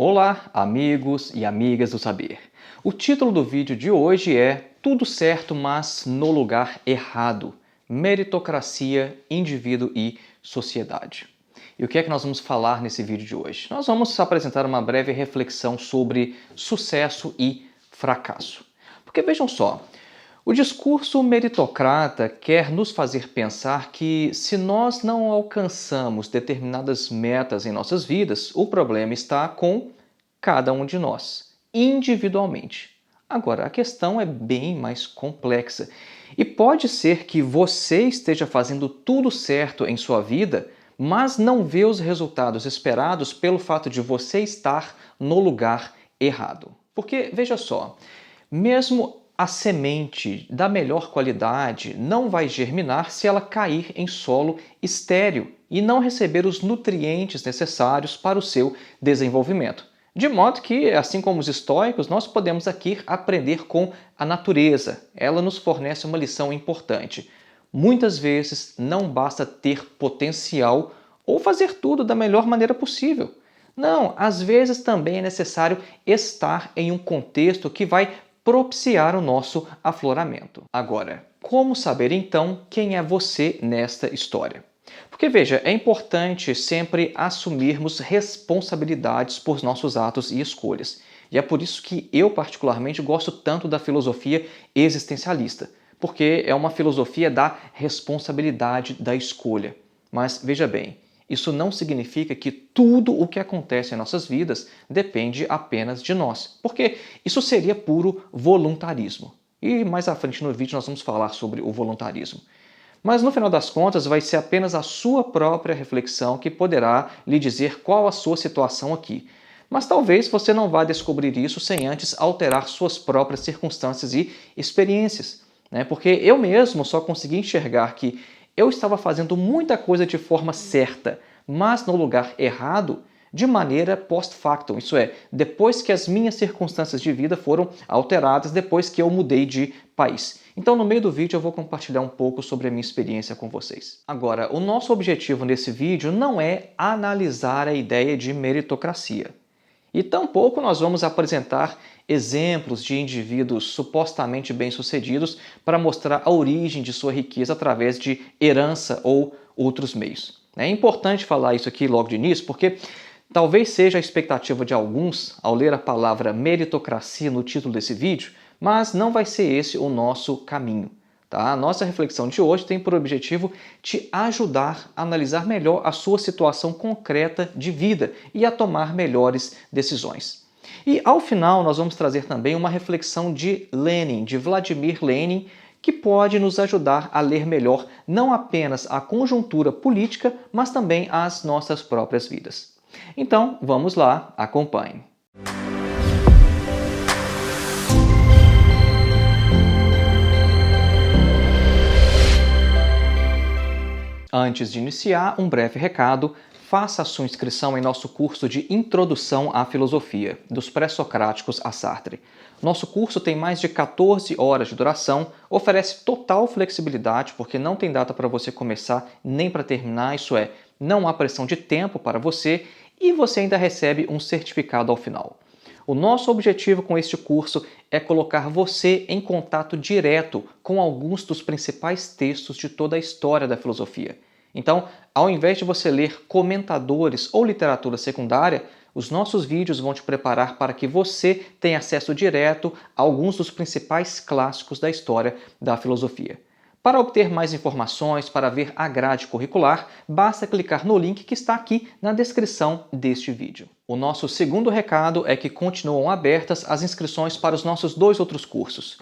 Olá, amigos e amigas do saber. O título do vídeo de hoje é Tudo certo, mas no lugar errado. Meritocracia, indivíduo e sociedade. E o que é que nós vamos falar nesse vídeo de hoje? Nós vamos apresentar uma breve reflexão sobre sucesso e fracasso. Porque vejam só, o discurso meritocrata quer nos fazer pensar que se nós não alcançamos determinadas metas em nossas vidas, o problema está com cada um de nós, individualmente. Agora, a questão é bem mais complexa e pode ser que você esteja fazendo tudo certo em sua vida, mas não vê os resultados esperados pelo fato de você estar no lugar errado. Porque, veja só, mesmo a semente da melhor qualidade não vai germinar se ela cair em solo estéril e não receber os nutrientes necessários para o seu desenvolvimento. De modo que, assim como os estoicos, nós podemos aqui aprender com a natureza. Ela nos fornece uma lição importante. Muitas vezes não basta ter potencial ou fazer tudo da melhor maneira possível. Não, às vezes também é necessário estar em um contexto que vai propiciar o nosso afloramento. Agora, como saber então quem é você nesta história? Porque veja, é importante sempre assumirmos responsabilidades por nossos atos e escolhas. E é por isso que eu particularmente gosto tanto da filosofia existencialista, porque é uma filosofia da responsabilidade da escolha. Mas veja bem, isso não significa que tudo o que acontece em nossas vidas depende apenas de nós, porque isso seria puro voluntarismo. E mais à frente no vídeo nós vamos falar sobre o voluntarismo. Mas no final das contas vai ser apenas a sua própria reflexão que poderá lhe dizer qual a sua situação aqui. Mas talvez você não vá descobrir isso sem antes alterar suas próprias circunstâncias e experiências, né? Porque eu mesmo só consegui enxergar que eu estava fazendo muita coisa de forma certa, mas no lugar errado, de maneira post-factum, isso é, depois que as minhas circunstâncias de vida foram alteradas, depois que eu mudei de país. Então, no meio do vídeo, eu vou compartilhar um pouco sobre a minha experiência com vocês. Agora, o nosso objetivo nesse vídeo não é analisar a ideia de meritocracia. E tampouco nós vamos apresentar exemplos de indivíduos supostamente bem-sucedidos para mostrar a origem de sua riqueza através de herança ou outros meios. É importante falar isso aqui logo de início, porque talvez seja a expectativa de alguns ao ler a palavra meritocracia no título desse vídeo, mas não vai ser esse o nosso caminho. Tá? A nossa reflexão de hoje tem por objetivo te ajudar a analisar melhor a sua situação concreta de vida e a tomar melhores decisões. E ao final nós vamos trazer também uma reflexão de Lenin, de Vladimir Lenin, que pode nos ajudar a ler melhor não apenas a conjuntura política, mas também as nossas próprias vidas. Então, vamos lá, acompanhe. Antes de iniciar, um breve recado. Faça a sua inscrição em nosso curso de Introdução à Filosofia, dos Pré-Socráticos a Sartre. Nosso curso tem mais de 14 horas de duração, oferece total flexibilidade, porque não tem data para você começar nem para terminar, isso é, não há pressão de tempo para você e você ainda recebe um certificado ao final. O nosso objetivo com este curso é colocar você em contato direto com alguns dos principais textos de toda a história da filosofia. Então, ao invés de você ler comentadores ou literatura secundária, os nossos vídeos vão te preparar para que você tenha acesso direto a alguns dos principais clássicos da história da filosofia. Para obter mais informações, para ver a grade curricular, basta clicar no link que está aqui na descrição deste vídeo. O nosso segundo recado é que continuam abertas as inscrições para os nossos dois outros cursos.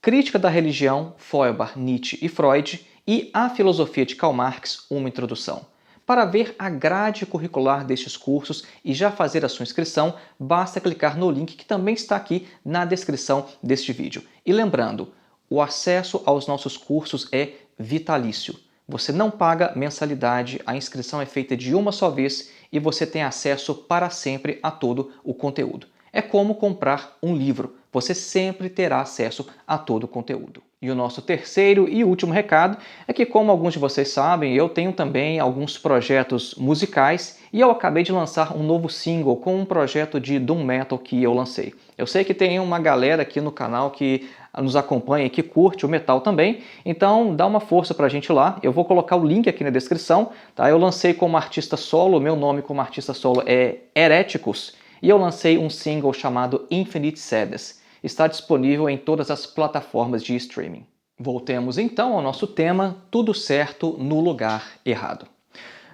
Crítica da Religião, Feuerbach, Nietzsche e Freud e A Filosofia de Karl Marx, uma introdução. Para ver a grade curricular destes cursos e já fazer a sua inscrição, basta clicar no link que também está aqui na descrição deste vídeo. E lembrando, o acesso aos nossos cursos é vitalício. Você não paga mensalidade, a inscrição é feita de uma só vez e você tem acesso para sempre a todo o conteúdo. É como comprar um livro, você sempre terá acesso a todo o conteúdo. E o nosso terceiro e último recado é que, como alguns de vocês sabem, eu tenho também alguns projetos musicais e eu acabei de lançar um novo single com um projeto de Doom Metal que eu lancei. Eu sei que tem uma galera aqui no canal que nos acompanha e que curte o metal também, então dá uma força pra gente lá. Eu vou colocar o link aqui na descrição, tá? Eu lancei como artista solo, meu nome como artista solo é Hereticus, e eu lancei um single chamado Infinite Sadness. Está disponível em todas as plataformas de streaming. Voltemos então ao nosso tema, tudo certo no lugar errado.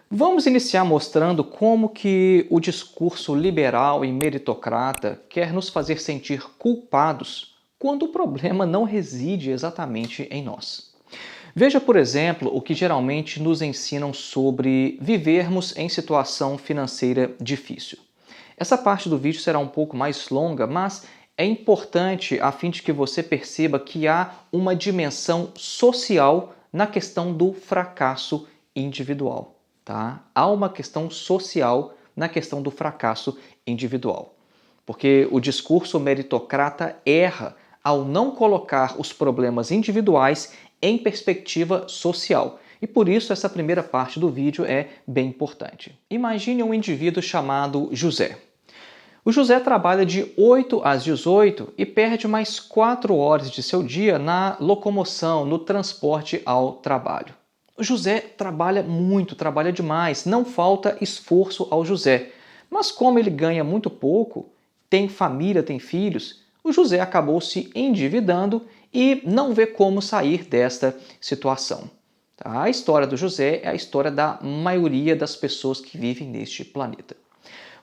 Vamos iniciar mostrando como que o discurso liberal e meritocrata quer nos fazer sentir culpados quando o problema não reside exatamente em nós. Veja, por exemplo, o que geralmente nos ensinam sobre vivermos em situação financeira difícil. Essa parte do vídeo será um pouco mais longa, mas é importante a fim de que você perceba que há uma dimensão social na questão do fracasso individual. Tá? Há uma questão social na questão do fracasso individual. Porque o discurso meritocrata erra ao não colocar os problemas individuais em perspectiva social. E por isso essa primeira parte do vídeo é bem importante. Imagine um indivíduo chamado José. O José trabalha de 8 às 18 e perde mais 4 horas de seu dia na locomoção, no transporte ao trabalho. O José trabalha muito, trabalha demais, não falta esforço ao José. Mas como ele ganha muito pouco, tem família, tem filhos, o José acabou se endividando e não vê como sair desta situação. Tá? A história do José é a história da maioria das pessoas que vivem neste planeta.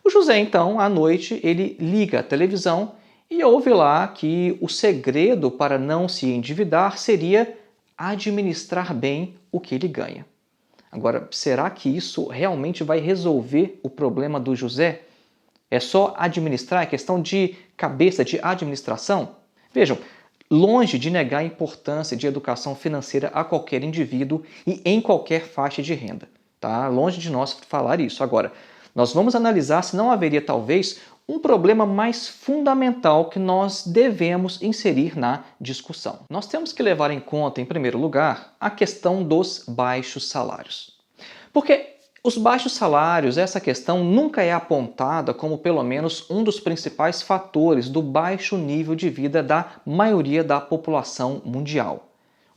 O José, então, à noite, ele liga a televisão e ouve lá que o segredo para não se endividar seria administrar bem o que ele ganha. Agora, será que isso realmente vai resolver o problema do José? É só administrar? É questão de cabeça, de administração? Vejam, longe de negar a importância de educação financeira a qualquer indivíduo e em qualquer faixa de renda. Tá? Longe de nós falar isso. Agora, nós vamos analisar se não haveria talvez um problema mais fundamental que nós devemos inserir na discussão. Nós temos que levar em conta, em primeiro lugar, a questão dos baixos salários. Porque os baixos salários, essa questão nunca é apontada como pelo menos um dos principais fatores do baixo nível de vida da maioria da população mundial.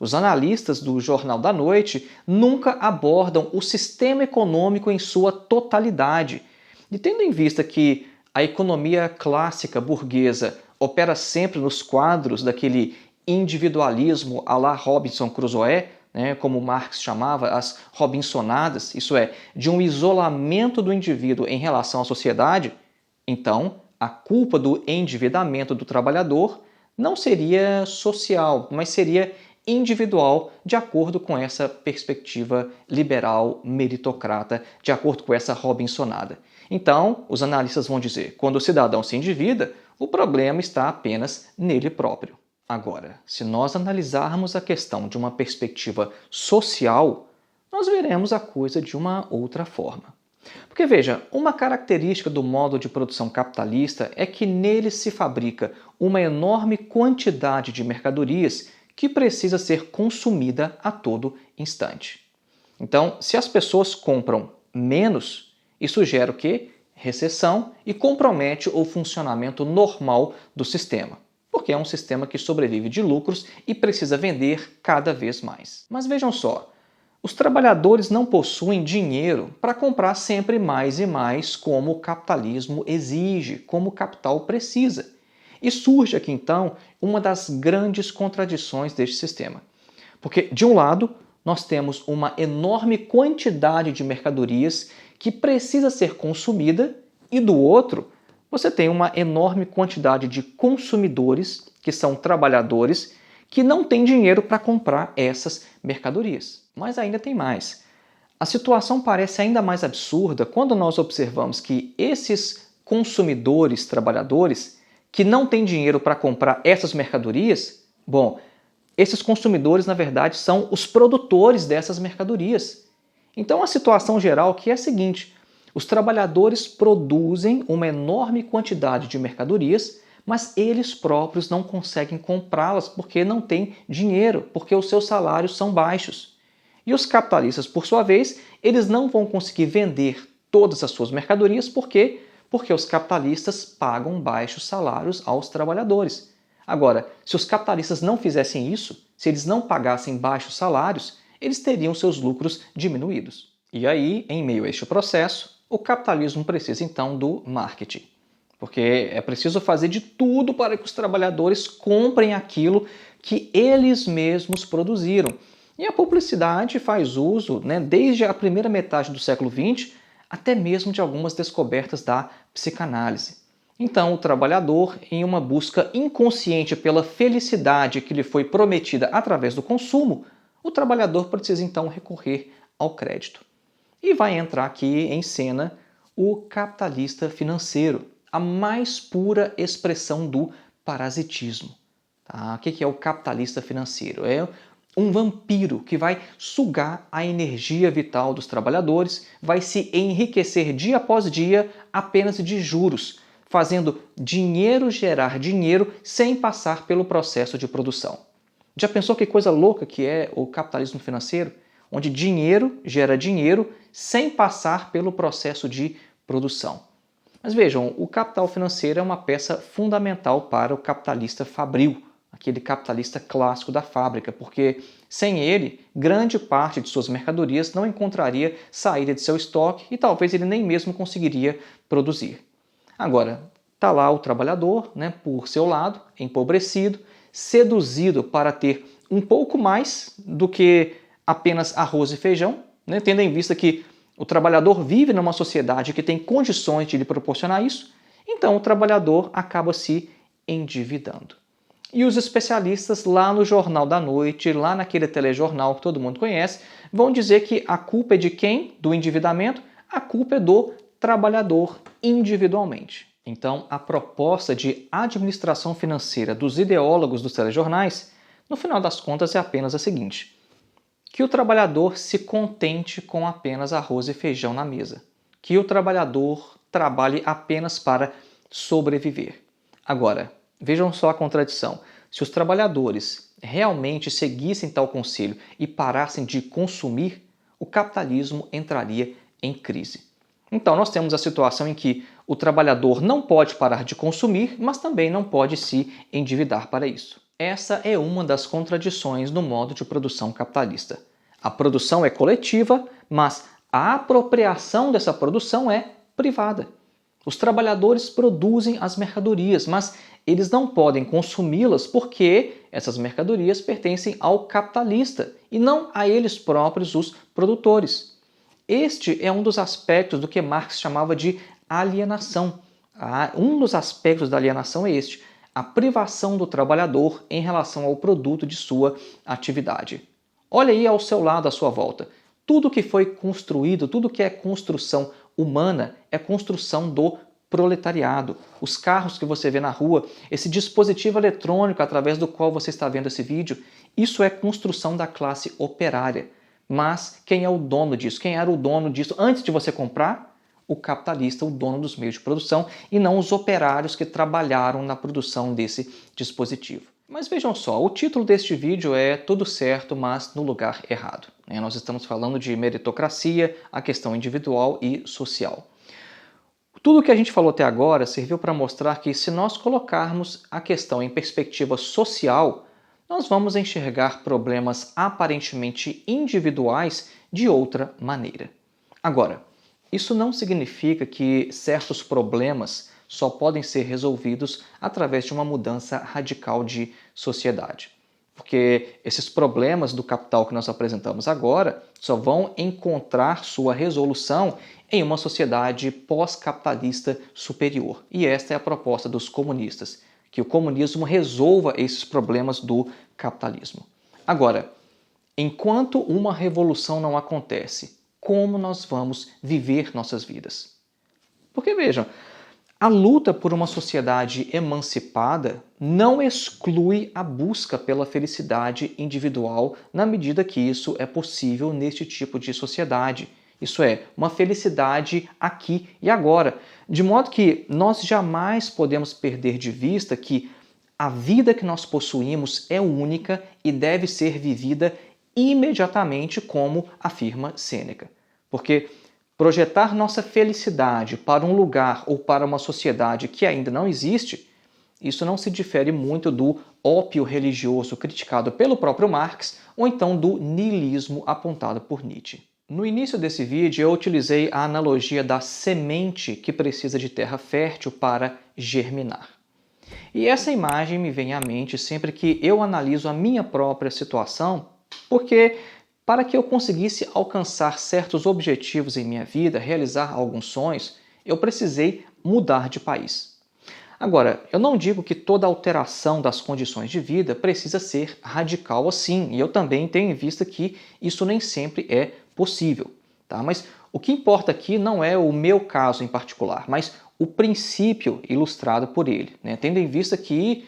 Os analistas do Jornal da Noite nunca abordam o sistema econômico em sua totalidade. E tendo em vista que a economia clássica burguesa opera sempre nos quadros daquele individualismo à la Robinson Crusoe, como Marx chamava, as Robinsonadas, isso é, de um isolamento do indivíduo em relação à sociedade, então a culpa do endividamento do trabalhador não seria social, mas seria individual, de acordo com essa perspectiva liberal meritocrata, de acordo com essa Robinsonada. Então, os analistas vão dizer, quando o cidadão se endivida, o problema está apenas nele próprio. Agora, se nós analisarmos a questão de uma perspectiva social, nós veremos a coisa de uma outra forma. Porque veja, uma característica do modo de produção capitalista é que nele se fabrica uma enorme quantidade de mercadorias que precisa ser consumida a todo instante. Então, se as pessoas compram menos, isso gera o quê? Recessão e compromete o funcionamento normal do sistema, porque é um sistema que sobrevive de lucros e precisa vender cada vez mais. Mas vejam só, os trabalhadores não possuem dinheiro para comprar sempre mais e mais como o capitalismo exige, como o capital precisa. E surge aqui então uma das grandes contradições deste sistema. Porque, de um lado, nós temos uma enorme quantidade de mercadorias que precisa ser consumida, e do outro, você tem uma enorme quantidade de consumidores, que são trabalhadores, que não têm dinheiro para comprar essas mercadorias. Mas ainda tem mais. A situação parece ainda mais absurda quando nós observamos que esses consumidores, trabalhadores, que não têm dinheiro para comprar essas mercadorias, bom, esses consumidores, na verdade, são os produtores dessas mercadorias. Então, a situação geral aqui é a seguinte: os trabalhadores produzem uma enorme quantidade de mercadorias, mas eles próprios não conseguem comprá-las porque não têm dinheiro, porque os seus salários são baixos. E os capitalistas, por sua vez, eles não vão conseguir vender todas as suas mercadorias porque os capitalistas pagam baixos salários aos trabalhadores. Agora, se os capitalistas não fizessem isso, se eles não pagassem baixos salários, eles teriam seus lucros diminuídos. E aí, em meio a este processo, o capitalismo precisa então do marketing. Porque é preciso fazer de tudo para que os trabalhadores comprem aquilo que eles mesmos produziram. E a publicidade faz uso, desde a primeira metade do século XX, até mesmo de algumas descobertas da psicanálise. Então, o trabalhador, em uma busca inconsciente pela felicidade que lhe foi prometida através do consumo, o trabalhador precisa então recorrer ao crédito. E vai entrar aqui em cena o capitalista financeiro, a mais pura expressão do parasitismo. Tá? O que é o capitalista financeiro? É um vampiro que vai sugar a energia vital dos trabalhadores, vai se enriquecer dia após dia apenas de juros, fazendo dinheiro gerar dinheiro sem passar pelo processo de produção. Já pensou que coisa louca que é o capitalismo financeiro? Onde dinheiro gera dinheiro sem passar pelo processo de produção. Mas vejam, o capital financeiro é uma peça fundamental para o capitalista fabril, aquele capitalista clássico da fábrica, porque sem ele, grande parte de suas mercadorias não encontraria saída de seu estoque e talvez ele nem mesmo conseguiria produzir. Agora, está lá o trabalhador, por seu lado, empobrecido, seduzido para ter um pouco mais do que apenas arroz e feijão, tendo em vista que o trabalhador vive numa sociedade que tem condições de lhe proporcionar isso, então o trabalhador acaba se endividando. E os especialistas lá no Jornal da Noite, lá naquele telejornal que todo mundo conhece, vão dizer que a culpa é de quem? Do endividamento? A culpa é do trabalhador individualmente. Então, a proposta de administração financeira dos ideólogos dos telejornais, no final das contas, é apenas a seguinte: que o trabalhador se contente com apenas arroz e feijão na mesa, que o trabalhador trabalhe apenas para sobreviver. Agora, vejam só a contradição. Se os trabalhadores realmente seguissem tal conselho e parassem de consumir, o capitalismo entraria em crise. Então, nós temos a situação em que o trabalhador não pode parar de consumir, mas também não pode se endividar para isso. Essa é uma das contradições no modo de produção capitalista. A produção é coletiva, mas a apropriação dessa produção é privada. Os trabalhadores produzem as mercadorias, mas eles não podem consumi-las porque essas mercadorias pertencem ao capitalista e não a eles próprios, os produtores. Este é um dos aspectos do que Marx chamava de alienação. Um dos aspectos da alienação é este: a privação do trabalhador em relação ao produto de sua atividade. Olha aí ao seu lado, à sua volta. Tudo que foi construído, tudo que é construção humana é construção do proletariado. Os carros que você vê na rua, esse dispositivo eletrônico através do qual você está vendo esse vídeo, isso é construção da classe operária. Mas quem é o dono disso? Quem era o dono disso antes de você comprar? O capitalista, o dono dos meios de produção, e não os operários que trabalharam na produção desse dispositivo. Mas vejam só, o título deste vídeo é Tudo Certo, mas no Lugar Errado. Nós estamos falando de meritocracia, a questão individual e social. Tudo o que a gente falou até agora serviu para mostrar que se nós colocarmos a questão em perspectiva social, nós vamos enxergar problemas aparentemente individuais de outra maneira. Agora, isso não significa que certos problemas só podem ser resolvidos através de uma mudança radical de sociedade. Porque esses problemas do capital que nós apresentamos agora só vão encontrar sua resolução em uma sociedade pós-capitalista superior. E esta é a proposta dos comunistas, que o comunismo resolva esses problemas do capitalismo. Agora, enquanto uma revolução não acontece, como nós vamos viver nossas vidas? Porque vejam, a luta por uma sociedade emancipada não exclui a busca pela felicidade individual na medida que isso é possível neste tipo de sociedade. Isso é, uma felicidade aqui e agora. De modo que nós jamais podemos perder de vista que a vida que nós possuímos é única e deve ser vivida imediatamente, como afirma Sêneca. Porque projetar nossa felicidade para um lugar ou para uma sociedade que ainda não existe, isso não se difere muito do ópio religioso criticado pelo próprio Marx ou então do niilismo apontado por Nietzsche. No início desse vídeo eu utilizei a analogia da semente que precisa de terra fértil para germinar. E essa imagem me vem à mente sempre que eu analiso a minha própria situação, porque para que eu conseguisse alcançar certos objetivos em minha vida, realizar alguns sonhos, eu precisei mudar de país. Agora, eu não digo que toda alteração das condições de vida precisa ser radical assim, e eu também tenho em vista que isso nem sempre é possível, tá? Mas o que importa aqui não é o meu caso em particular, mas o princípio ilustrado por ele, né? Tendo em vista que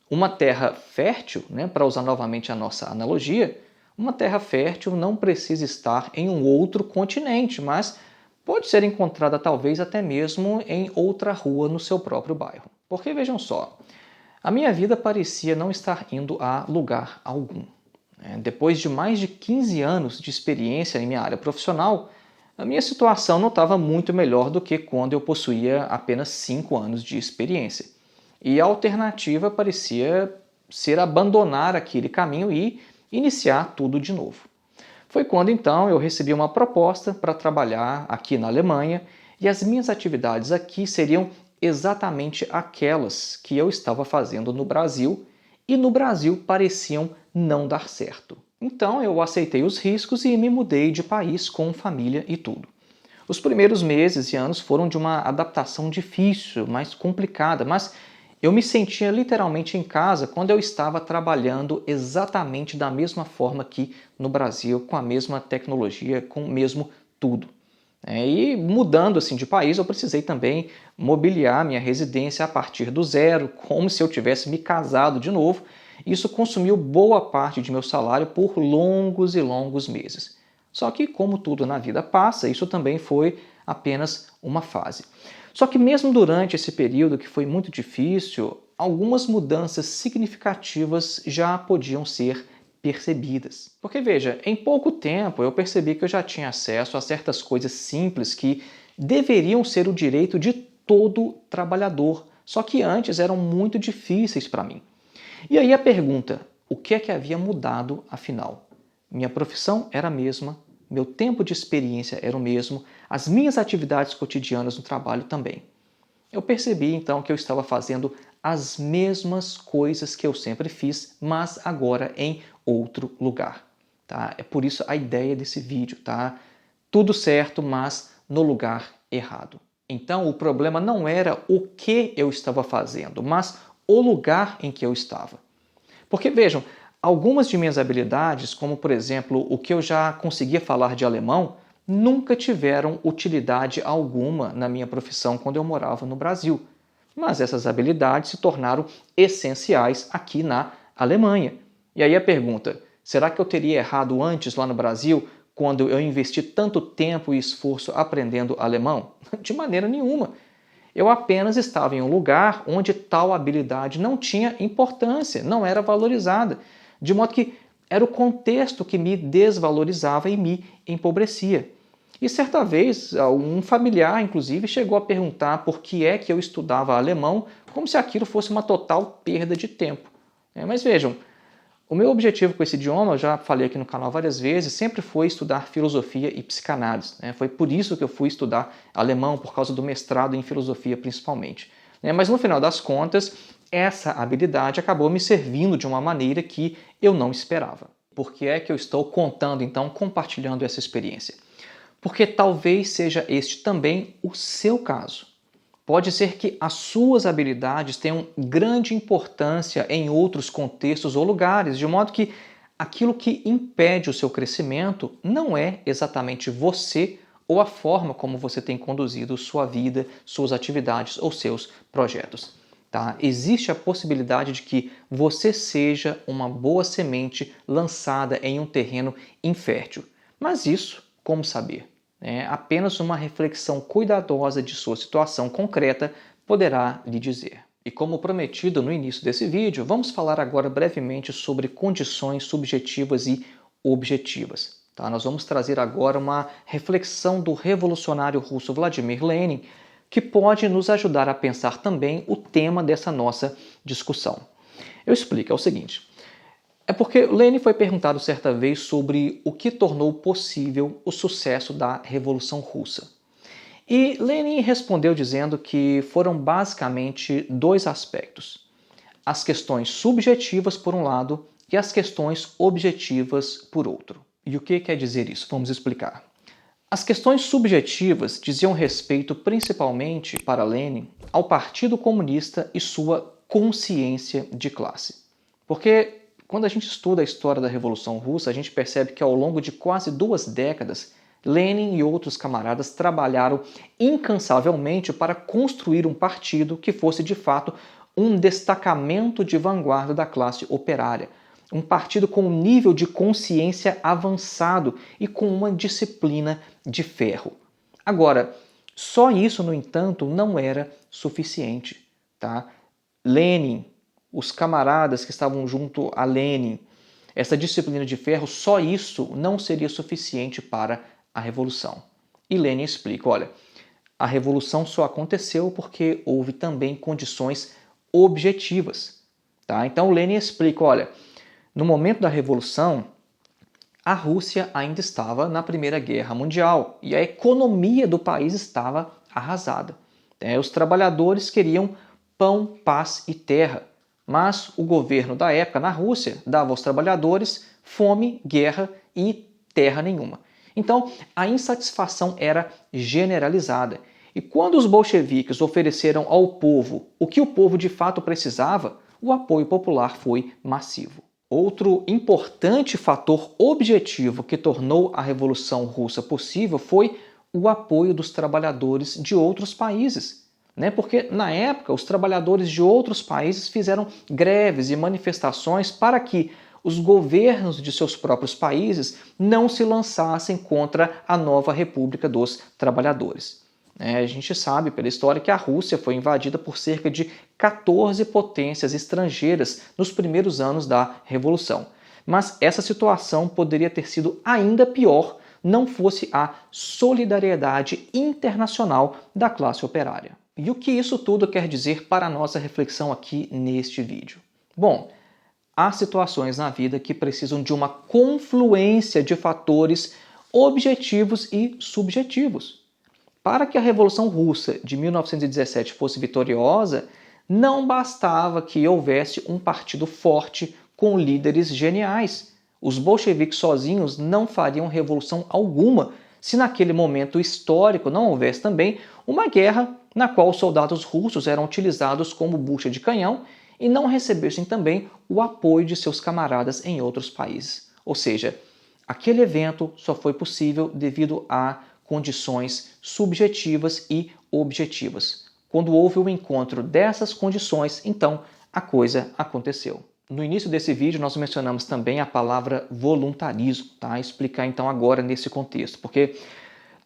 uma terra fértil, né, para usar novamente a nossa analogia, uma terra fértil não precisa estar em um outro continente, mas pode ser encontrada talvez até mesmo em outra rua no seu próprio bairro. Porque vejam só, a minha vida parecia não estar indo a lugar algum. Depois de mais de 15 anos de experiência em minha área profissional, a minha situação não estava muito melhor do que quando eu possuía apenas 5 anos de experiência. E a alternativa parecia ser abandonar aquele caminho e iniciar tudo de novo. Foi quando então eu recebi uma proposta para trabalhar aqui na Alemanha e as minhas atividades aqui seriam exatamente aquelas que eu estava fazendo no Brasil e no Brasil pareciam não dar certo. Então eu aceitei os riscos e me mudei de país com família e tudo. Os primeiros meses e anos foram de uma adaptação difícil, mais complicada, mas eu me sentia literalmente em casa quando eu estava trabalhando exatamente da mesma forma que no Brasil, com a mesma tecnologia, com o mesmo tudo. E mudando assim de país, eu precisei também mobiliar minha residência a partir do zero, como se eu tivesse me casado de novo. Isso consumiu boa parte de meu salário por longos e longos meses. Só que, como tudo na vida passa, isso também foi apenas uma fase. Só que mesmo durante esse período que foi muito difícil, algumas mudanças significativas já podiam ser percebidas. Porque veja, em pouco tempo eu percebi que eu já tinha acesso a certas coisas simples que deveriam ser o direito de todo trabalhador, só que antes eram muito difíceis para mim. E aí a pergunta, o que é que havia mudado afinal? Minha profissão era a mesma, meu tempo de experiência era o mesmo, as minhas atividades cotidianas no trabalho também. Eu percebi então que eu estava fazendo as mesmas coisas que eu sempre fiz, mas agora em outro lugar. Tá? É por isso a ideia desse vídeo, tá? Tudo certo, mas no lugar errado. Então o problema não era o que eu estava fazendo, mas o lugar em que eu estava. Porque vejam, algumas de minhas habilidades, como por exemplo o que eu já conseguia falar de alemão, nunca tiveram utilidade alguma na minha profissão quando eu morava no Brasil. Mas essas habilidades se tornaram essenciais aqui na Alemanha. E aí a pergunta, será que eu teria errado antes lá no Brasil, quando eu investi tanto tempo e esforço aprendendo alemão? De maneira nenhuma. Eu apenas estava em um lugar onde tal habilidade não tinha importância, não era valorizada. De modo que era o contexto que me desvalorizava e me empobrecia. E certa vez, um familiar, inclusive, chegou a perguntar por que é que eu estudava alemão, como se aquilo fosse uma total perda de tempo. Mas vejam, o meu objetivo com esse idioma, eu já falei aqui no canal várias vezes, sempre foi estudar filosofia e psicanálise. Foi por isso que eu fui estudar alemão, por causa do mestrado em filosofia principalmente. Mas no final das contas, essa habilidade acabou me servindo de uma maneira que eu não esperava. Por que é que eu estou contando, então, compartilhando essa experiência? Porque talvez seja este também o seu caso. Pode ser que as suas habilidades tenham grande importância em outros contextos ou lugares, de modo que aquilo que impede o seu crescimento não é exatamente você ou a forma como você tem conduzido sua vida, suas atividades ou seus projetos. Tá? Existe a possibilidade de que você seja uma boa semente lançada em um terreno infértil. Mas isso, como saber? né? Apenas uma reflexão cuidadosa de sua situação concreta poderá lhe dizer. E como prometido no início desse vídeo, vamos falar agora brevemente sobre condições subjetivas e objetivas. Tá? Nós vamos trazer agora uma reflexão do revolucionário russo Vladimir Lenin, que pode nos ajudar a pensar também o tema dessa nossa discussão. Eu explico, é o seguinte. É porque Lenin foi perguntado certa vez sobre o que tornou possível o sucesso da Revolução Russa. E Lenin respondeu dizendo que foram basicamente dois aspectos: as questões subjetivas por um lado e as questões objetivas por outro. E o que quer dizer isso? Vamos explicar. As questões subjetivas diziam respeito principalmente, para Lenin, ao Partido Comunista e sua consciência de classe. Porque quando a gente estuda a história da Revolução Russa, a gente percebe que ao longo de quase 2 décadas, Lenin e outros camaradas trabalharam incansavelmente para construir um partido que fosse de fato um destacamento de vanguarda da classe operária. Um partido com um nível de consciência avançado e com uma disciplina de ferro. Agora, só isso, no entanto, não era suficiente. Tá? Lenin, os camaradas que estavam junto a Lenin, essa disciplina de ferro, só isso não seria suficiente para a revolução. E Lenin explica, olha, a revolução só aconteceu porque houve também condições objetivas. Tá? Então Lenin explica, olha, no momento da revolução, a Rússia ainda estava na Primeira Guerra Mundial e a economia do país estava arrasada. Os trabalhadores queriam pão, paz e terra, mas o governo da época na Rússia dava aos trabalhadores fome, guerra e terra nenhuma. Então, a insatisfação era generalizada. E quando os bolcheviques ofereceram ao povo o que o povo de fato precisava, o apoio popular foi massivo. Outro importante fator objetivo que tornou a Revolução Russa possível foi o apoio dos trabalhadores de outros países. Porque, na época, os trabalhadores de outros países fizeram greves e manifestações para que os governos de seus próprios países não se lançassem contra a nova República dos Trabalhadores. A gente sabe pela história que a Rússia foi invadida por cerca de 14 potências estrangeiras nos primeiros anos da Revolução. Mas essa situação poderia ter sido ainda pior não fosse a solidariedade internacional da classe operária. E o que isso tudo quer dizer para a nossa reflexão aqui neste vídeo? Bom, há situações na vida que precisam de uma confluência de fatores objetivos e subjetivos. Para que a Revolução Russa de 1917 fosse vitoriosa, não bastava que houvesse um partido forte com líderes geniais. Os bolcheviques sozinhos não fariam revolução alguma se naquele momento histórico não houvesse também uma guerra na qual os soldados russos eram utilizados como bucha de canhão e não recebessem também o apoio de seus camaradas em outros países. Ou seja, aquele evento só foi possível devido a condições subjetivas e objetivas. Quando houve o encontro dessas condições, então a coisa aconteceu. No início desse vídeo nós mencionamos também a palavra voluntarismo, tá? Explicar então agora nesse contexto, porque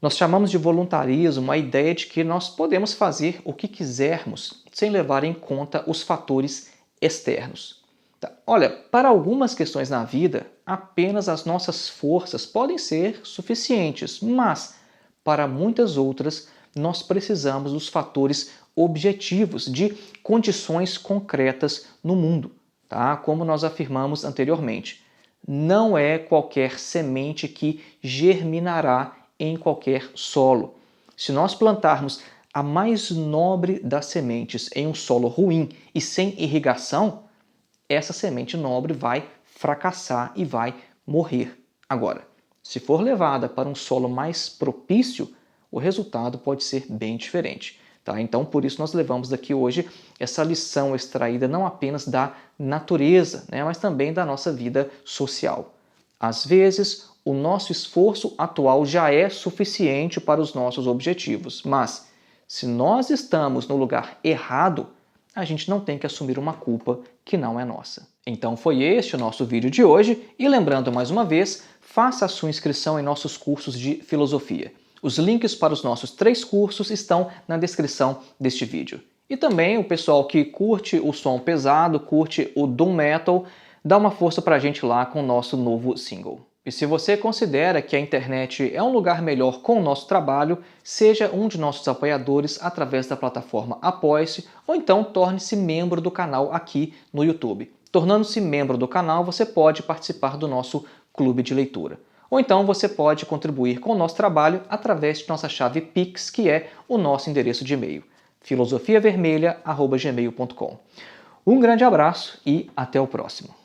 nós chamamos de voluntarismo a ideia de que nós podemos fazer o que quisermos sem levar em conta os fatores externos. Tá? Olha, para algumas questões na vida, apenas as nossas forças podem ser suficientes, mas para muitas outras, nós precisamos dos fatores objetivos, de condições concretas no mundo. Tá? Como nós afirmamos anteriormente, não é qualquer semente que germinará em qualquer solo. Se nós plantarmos a mais nobre das sementes em um solo ruim e sem irrigação, essa semente nobre vai fracassar e vai morrer. Agora, se for levada para um solo mais propício, o resultado pode ser bem diferente. Tá? Então, por isso nós levamos daqui hoje essa lição extraída não apenas da natureza, mas também da nossa vida social. Às vezes, o nosso esforço atual já é suficiente para os nossos objetivos, mas se nós estamos no lugar errado, a gente não tem que assumir uma culpa que não é nossa. Então foi este o nosso vídeo de hoje e lembrando mais uma vez, faça a sua inscrição em nossos cursos de filosofia. Os links para os nossos 3 cursos estão na descrição deste vídeo. E também o pessoal que curte o som pesado, curte o Doom Metal, dá uma força pra gente lá com o nosso novo single. E se você considera que a internet é um lugar melhor com o nosso trabalho, seja um de nossos apoiadores através da plataforma Apoie-se ou então torne-se membro do canal aqui no YouTube. Tornando-se membro do canal, você pode participar do nosso clube de leitura. Ou então você pode contribuir com o nosso trabalho através de nossa chave Pix, que é o nosso endereço de e-mail, filosofiavermelha@gmail.com. Um grande abraço e até o próximo.